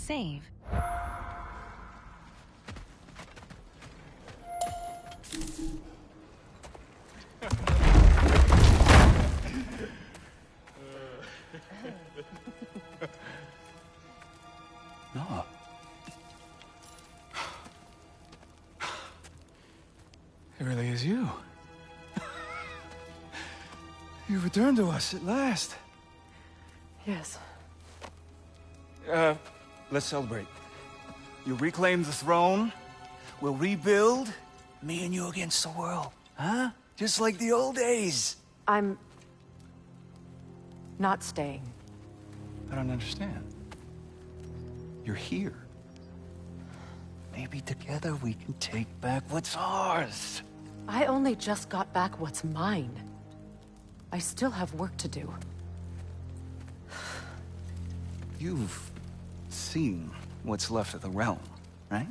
save. No. It really is you. You returned to us at last. Yes. Let's celebrate. You reclaim the throne. We'll rebuild. Me and you against the world. Huh? Just like the old days. I'm not staying. I don't understand. You're here. Maybe together we can take back what's ours. I only just got back what's mine. I still have work to do. You've seen what's left of the realm, right?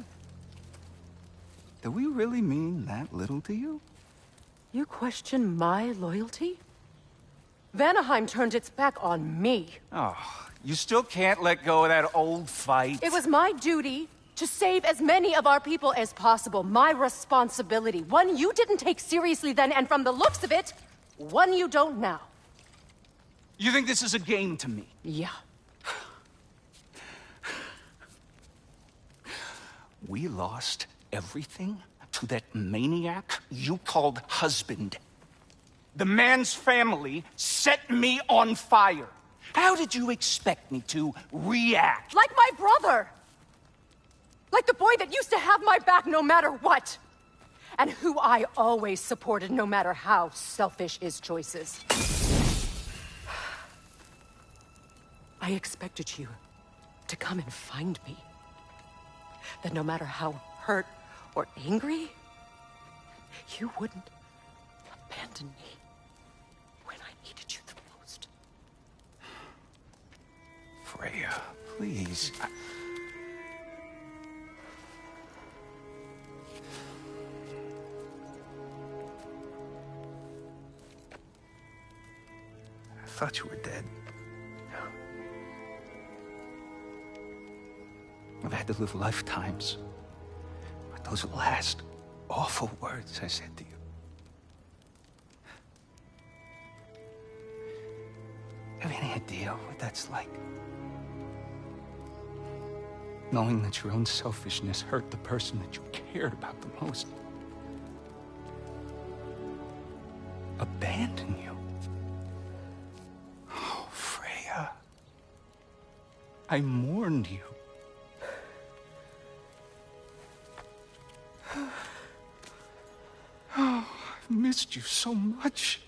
Do we really mean that little to you? You question my loyalty? Vanaheim turned its back on me. Oh, you still can't let go of that old fight? It was my duty to save as many of our people as possible. My responsibility. One you didn't take seriously then, and from the looks of it, one you don't now. You think this is a game to me? Yeah. We lost everything to that maniac you called husband. The man's family set me on fire. How did you expect me to react? Like my brother! Like the boy that used to have my back no matter what! And who I always supported no matter how selfish his choices. I expected you to come and find me. That no matter how hurt or angry, you wouldn't abandon me when I needed you the most. Freya, please. I thought you were dead. I've had to live lifetimes. But those last awful words I said to you. Have you any idea what that's like? Knowing that your own selfishness hurt the person that you cared about the most. Abandon you. Oh, Freya. I mourned you. Oh, I've missed you so much.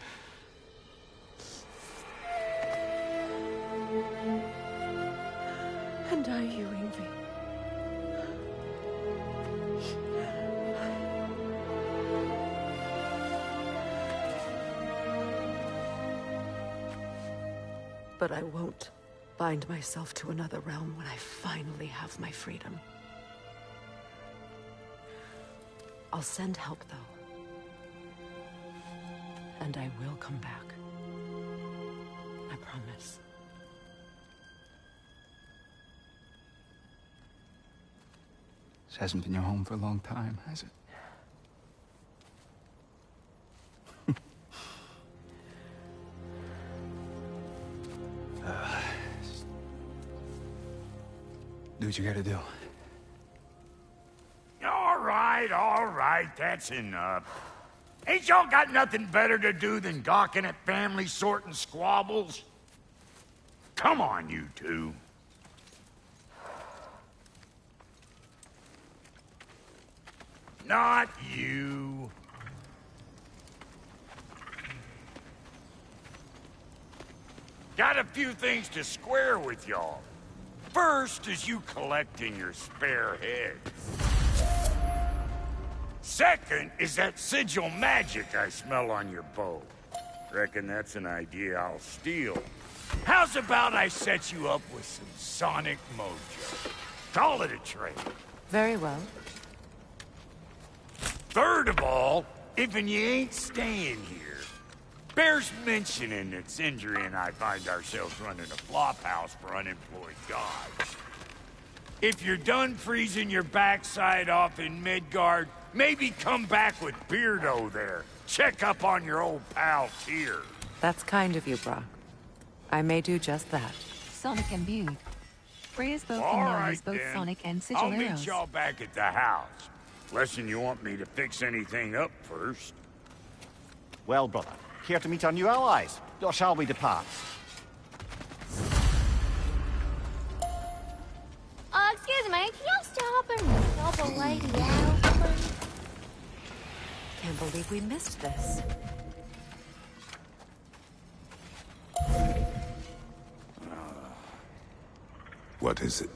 And are you, Ingvi? But I won't bind myself to another realm when I finally have my freedom. I'll send help, though. And I will come back. I promise. This hasn't been your home for a long time, has it? Do what you gotta do. All right, that's enough. Ain't y'all got nothing better to do than gawking at family sorting squabbles? Come on, you two. Not you. Got a few things to square with y'all. First is you collecting your spare heads. Second is that sigil magic I smell on your bow. Reckon that's an idea I'll steal. How's about I set you up with some sonic mojo? Call it a trade. Very well. Third of all, if you ain't staying here, bears mentioning that Sindri and I find ourselves running a flop house for unemployed gods. If you're done freezing your backside off in Midgard, maybe come back with Beardo there. Check up on your old pal Tyr. That's kind of you, Brock. I may do just that. Sonic imbued. Freya's bow All can now right, use both then. Sonic and I'll Sigil meet arrows. y'all back at the house. Less'n you want me to fix anything up first. Well, brother, here to meet our new allies, or shall we depart? Excuse me, can y'all stop and help a lady out, please? Can't believe we missed this. What is it?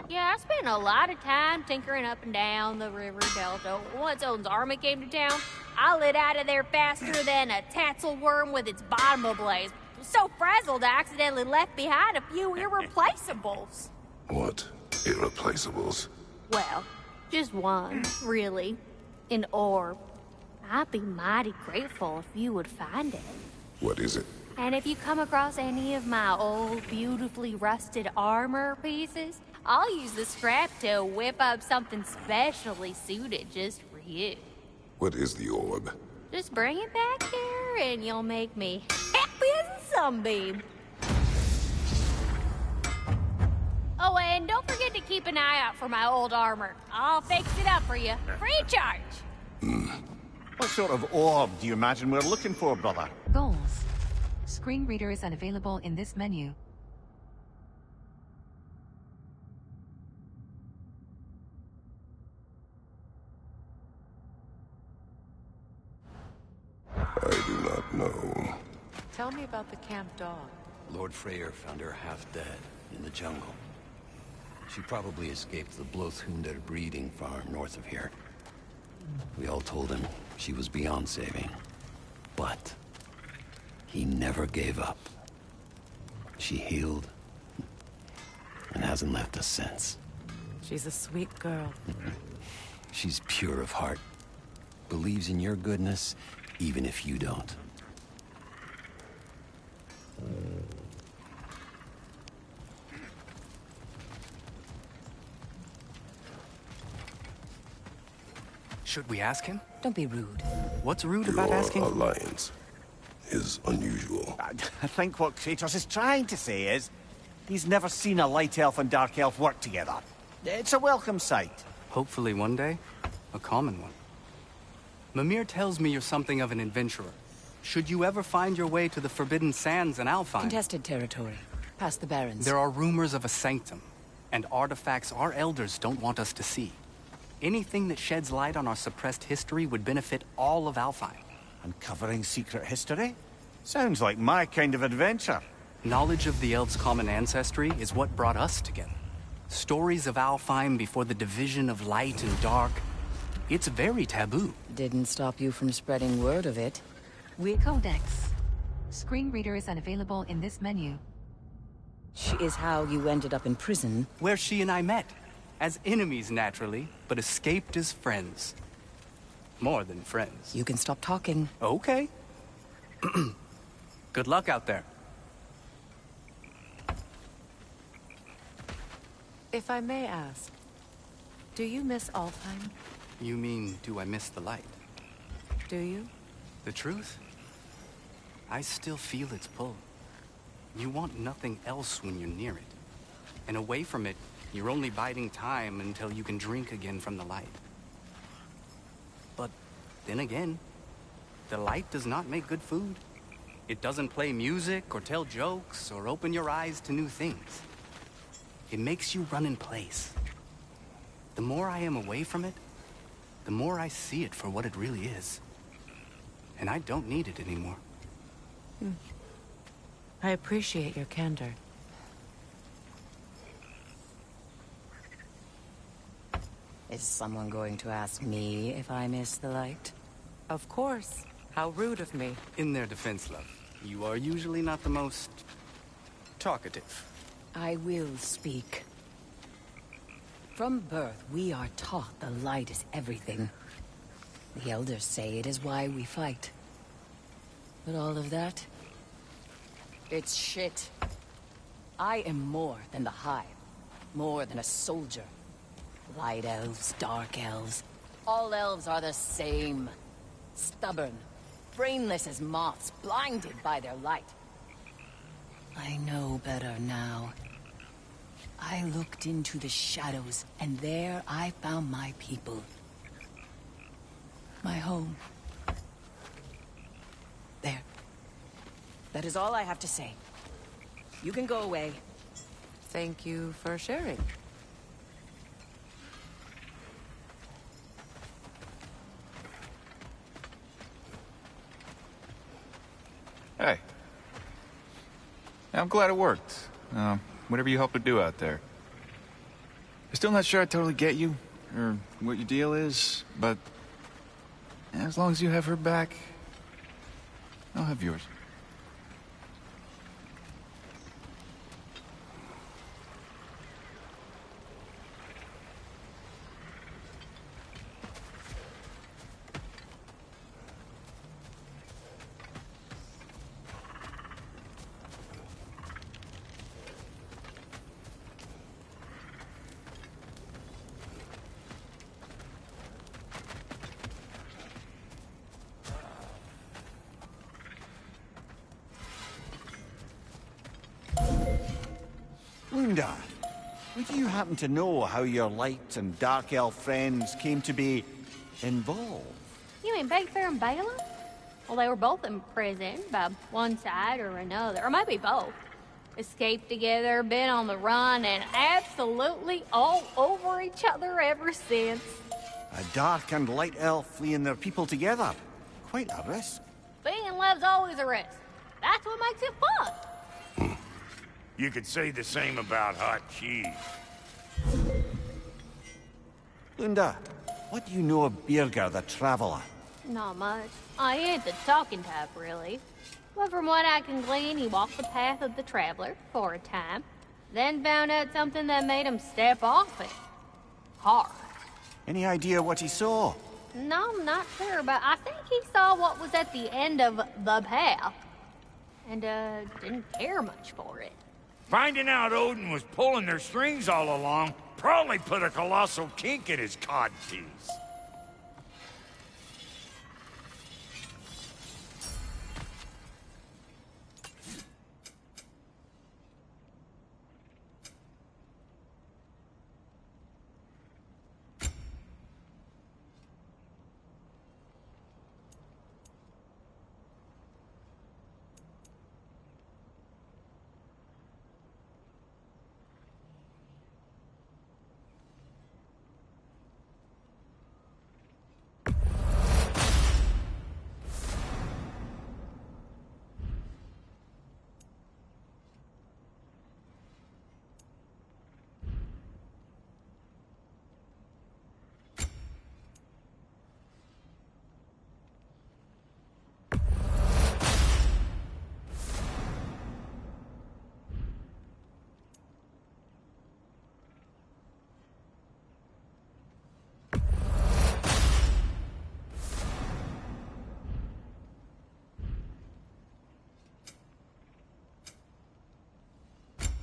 Yeah, I spent a lot of time tinkering up and down the river delta. Once Odin's army came to town, I lit out of there faster than a tassel worm with its bottom ablaze. So frazzled, I accidentally left behind a few irreplaceables. What? Irreplaceables? Well, just one, really. An orb. I'd be mighty grateful if you would find it. What is it? And if you come across any of my old, beautifully rusted armor pieces, I'll use the scrap to whip up something specially suited just for you. What is the orb? Just bring it back here and you'll make me happy as a sunbeam. Oh, and don't forget to keep an eye out for my old armor. I'll fix it up for you, free of charge. What sort of orb do you imagine we're looking for, brother? Goals. Screen reader is unavailable in this menu. I do not know. Tell me about the camp dog. Lord Freyr found her half dead in the jungle. She probably escaped the Blothunder breeding farm north of here. We all told him she was beyond saving. But he never gave up. She healed and hasn't left us since. She's a sweet girl. She's pure of heart. Believes in your goodness, even if you don't. Should we ask him? Don't be rude. What's rude about Your asking? alliance is unusual. I think what Kratos is trying to say is, he's never seen a light elf and dark elf work together. It's a welcome sight. Hopefully one day, a common one. Mimir tells me you're something of an adventurer. Should you ever find your way to the Forbidden Sands in Alfheim, Contested territory. Past the Barrens. there are rumors of a sanctum, and artifacts our elders don't want us to see. Anything that sheds light on our suppressed history would benefit all of Alfheim. Uncovering secret history? Sounds like my kind of adventure. Knowledge of the elves' common ancestry is what brought us together. Stories of Alfheim before the division of light and dark. It's very taboo. Didn't stop you from spreading word of it. Codex. Screen reader is unavailable in this menu. She is how you ended up in prison. Where she and I met. As enemies, naturally, but escaped as friends. More than friends. You can stop talking. Okay. Good luck out there. If I may ask, do you miss Alfheim? You mean, do I miss the light? Do you? The truth? I still feel its pull. You want nothing else when you're near it. And away from it, you're only biding time until you can drink again from the light. But then again, the light does not make good food. It doesn't play music or tell jokes or open your eyes to new things. It makes you run in place. The more I am away from it, the more I see it for what it really is. And I don't need it anymore. I appreciate your candor. Is someone going to ask me if I miss the light? Of course. How rude of me. In their defense, love, you are usually not the most talkative. I will speak. From birth, we are taught the light is everything. The elders say it is why we fight. But all of that, it's shit. I am more than the hive. more than a soldier. Light elves, dark elves. All elves are the same. Stubborn, brainless as moths, blinded by their light. I know better now. I looked into the shadows, and there I found my people. My home. There. That is all I have to say. You can go away. Thank you for sharing. Hey. I'm glad it worked. Whatever you hope to do out there. I'm still not sure I totally get you, or what your deal is, but as long as you have her back, I'll have yours. Lunda, would you happen to know how your light and dark elf friends came to be involved? You mean Big Fair and Bala? Well, they were both imprisoned by one side or another, or maybe both. Escaped together, been on the run, and absolutely all over each other ever since. A dark and light elf fleeing their people together. Quite a risk. Being in love's always a risk. That's what makes it fun. You could say the same about hot cheese. Lunda, what do you know of Birger the Traveler? Not much. I ain't the talking type, really. But from what I can glean, he walked the path of the traveler for a time, then found out something that made him step off it. Hard. Any idea what he saw? No, I'm not sure, but I think he saw what was at the end of the path. And, didn't care much for it. Finding out Odin was pulling their strings all along probably put a colossal kink in his codpiece.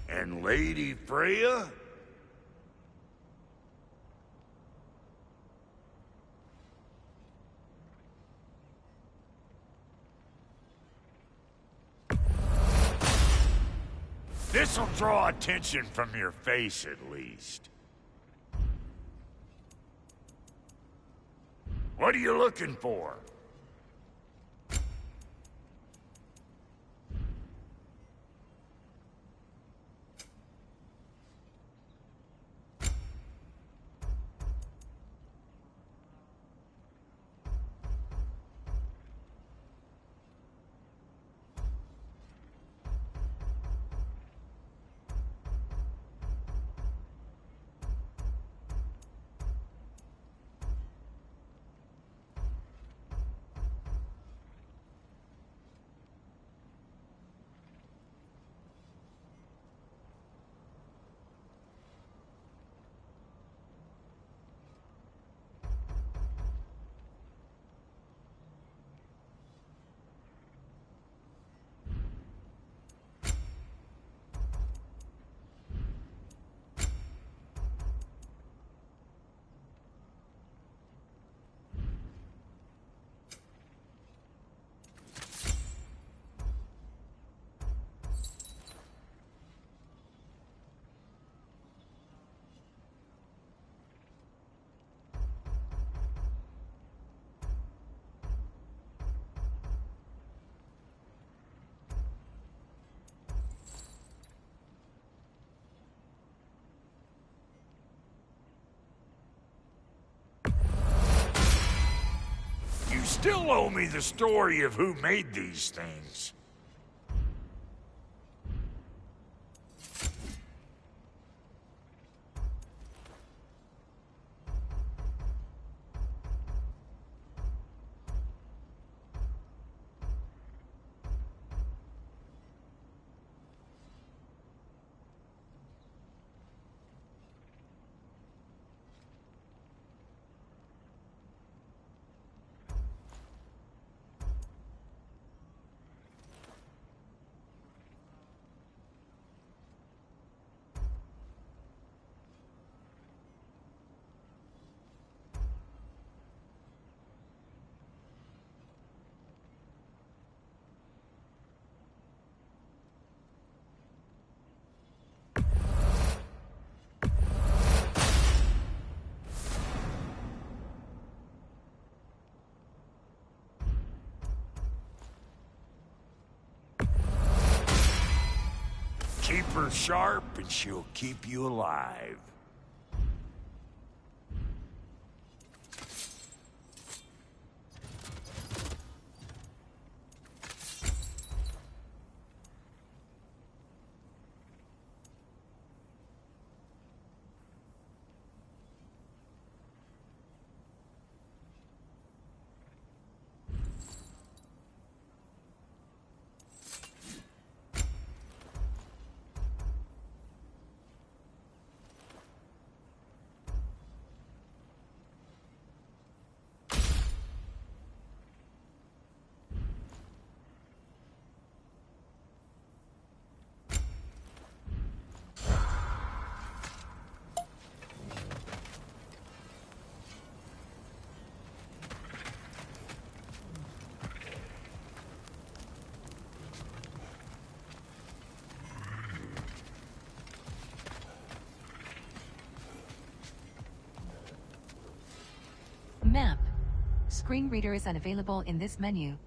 And Lady Freya? This'll draw attention from your face, at least. What are you looking for? still owe me the story of who made these things. Keep her sharp and she'll keep you alive. Map. Screen reader is unavailable in this menu.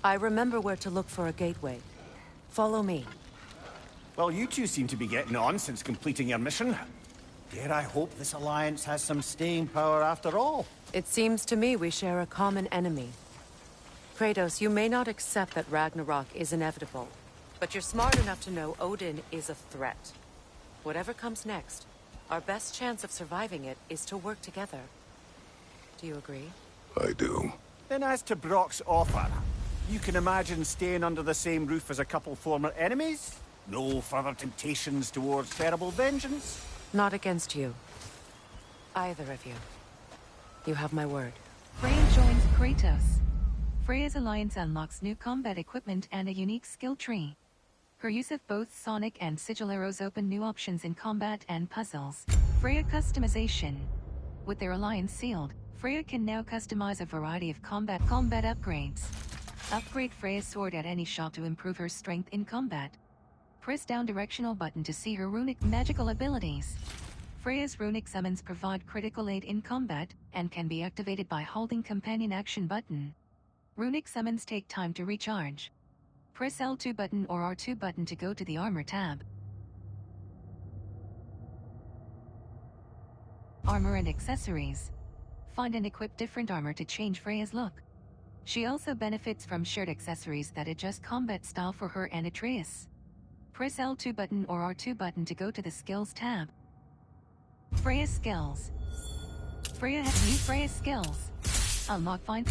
I remember where to look for a gateway. Follow me. Well, you two seem to be getting on since completing your mission. Dare I hope this alliance has some staying power after all? It seems to me we share a common enemy. Kratos, you may not accept that Ragnarok is inevitable, but you're smart enough to know Odin is a threat. Whatever comes next, our best chance of surviving it is to work together. Do you agree? I do. Then as to Brock's offer, you can imagine staying under the same roof as a couple former enemies? No further temptations towards terrible vengeance? Not against you. Either of you. You have my word. Freya joins Kratos. Freya's alliance unlocks new combat equipment and a unique skill tree. Her use of both sonic and sigil arrows open new options in combat and puzzles. Freya customization. With their alliance sealed, Freya can now customize a variety of combat upgrades. Upgrade Freya's sword at any shop to improve her strength in combat. Press down directional button to see her runic magical abilities. Freya's runic summons provide critical aid in combat, and can be activated by holding companion action button. Runic summons take time to recharge. Press L2 button or R2 button to go to the armor tab. Armor and accessories. Find and equip different armor to change Freya's look. She also benefits from shared accessories that adjust combat style for her and Atreus. Press L2 button or R2 button to go to the Skills tab. Freya skills. Freya has new Freya skills. Unlock find.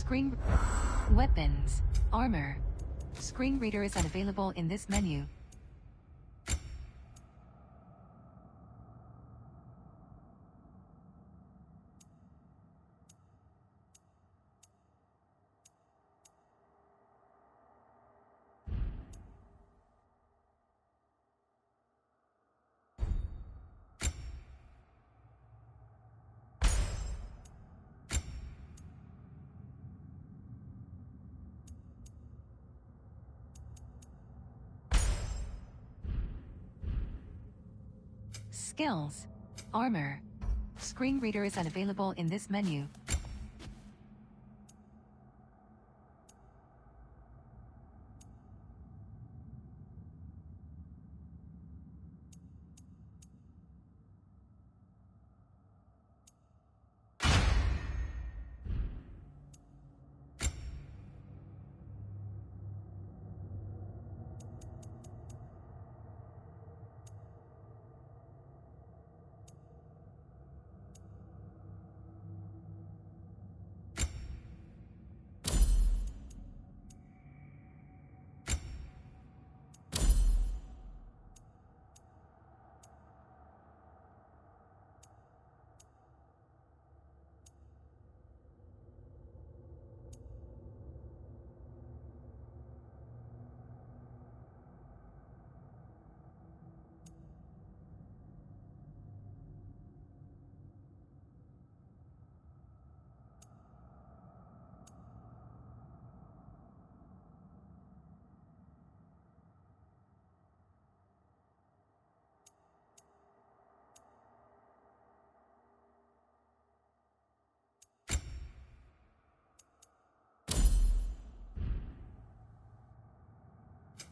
Screen... Weapons. Armor. Screen reader is unavailable in this menu. Skills. Armor. Screen reader is unavailable in this menu.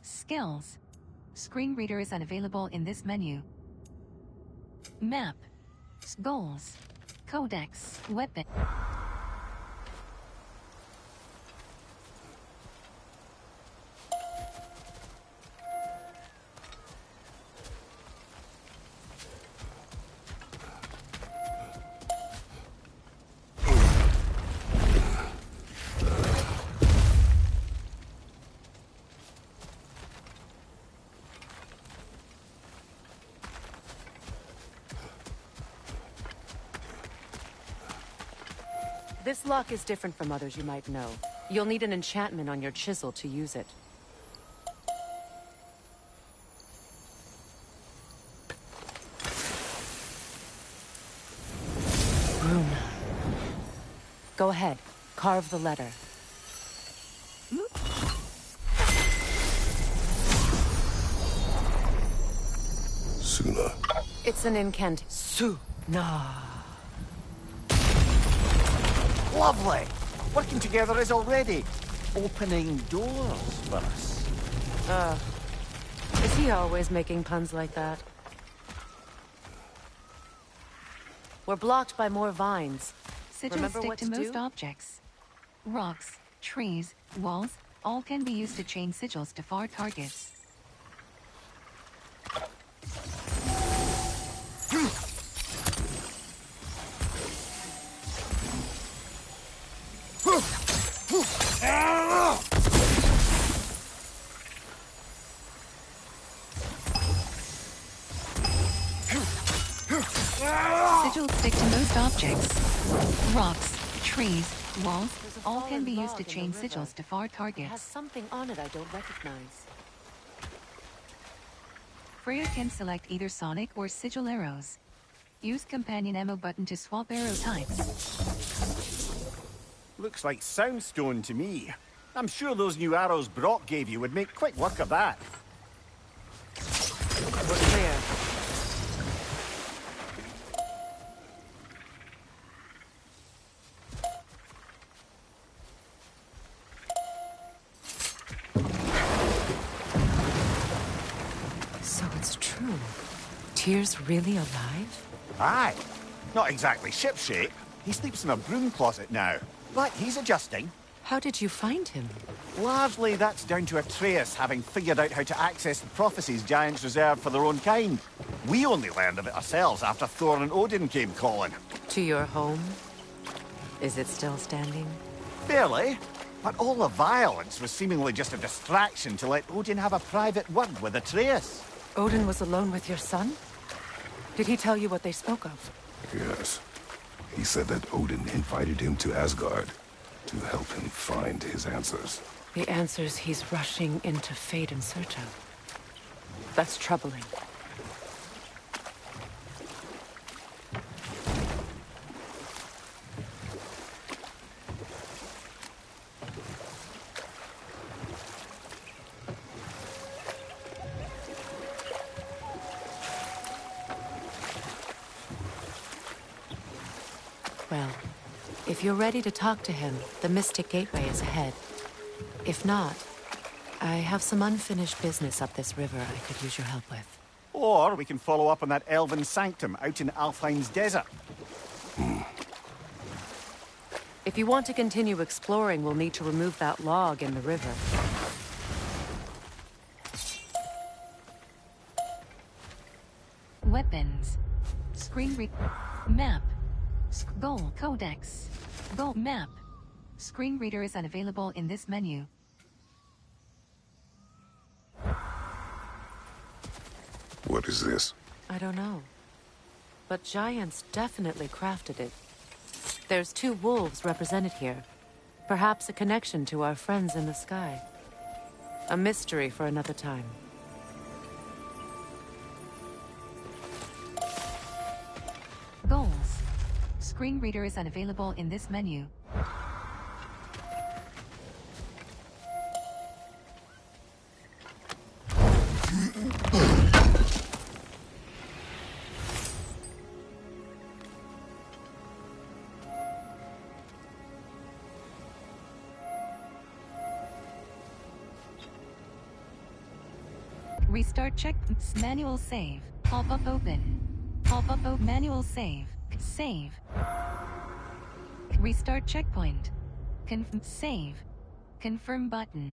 Skills. Screen reader is unavailable in this menu. Map. Goals. Codex. Weapon. This lock is different from others you might know. You'll need an enchantment on your chisel to use it. Rune. Go ahead. Carve the letter. Suna. It's an incant. Suna. Lovely! Working together is already opening doors for us. Is he always making puns like that? We're blocked by more vines. Sigils Remember stick what to to most do? objects. Rocks, trees, walls, all can be used to chain sigils to far targets. Sigils stick to most objects. Rocks, trees, walls, all can be used to chain sigils to far It has targets. something on it I don't recognize. Freya can select either sonic or sigil arrows. Use companion ammo button to swap arrow types. Looks like soundstone to me. I'm sure those new arrows Brock gave you would make quick work of that. We're clear. So it's true. Tyr's really alive? Aye. Not exactly shipshape. He sleeps in a broom closet now. But he's adjusting. How did you find him? Largely, that's down to Atreus having figured out how to access the prophecies giants reserve for their own kind. We only learned of it ourselves after Thor and Odin came calling. To your home? Is it still standing? Barely. But all the violence was seemingly just a distraction to let Odin have a private word with Atreus. Odin was alone with your son? Did he tell you what they spoke of? Yes. He said that Odin invited him to Asgard to help him find his answers. The answers he's rushing into fate in search of. That's troubling. Well, if you're ready to talk to him, the Mystic Gateway is ahead. If not, I have some unfinished business up this river I could use your help with. Or we can follow up on that elven sanctum out in Alfheim's desert. If you want to continue exploring, we'll need to remove that log in the river. Weapons. Screen read. Map. Goal Codex. Goal Map. Screen reader is unavailable in this menu. What is this? I don't know. But giants definitely crafted it. There's 2 wolves represented here. Perhaps a connection to our friends in the sky. A mystery for another time. Goals. Screen reader is unavailable in this menu. Restart check. Manual save. Pop-up open. Pop-up open. Manual save. Save. Restart checkpoint. Save. Confirm button.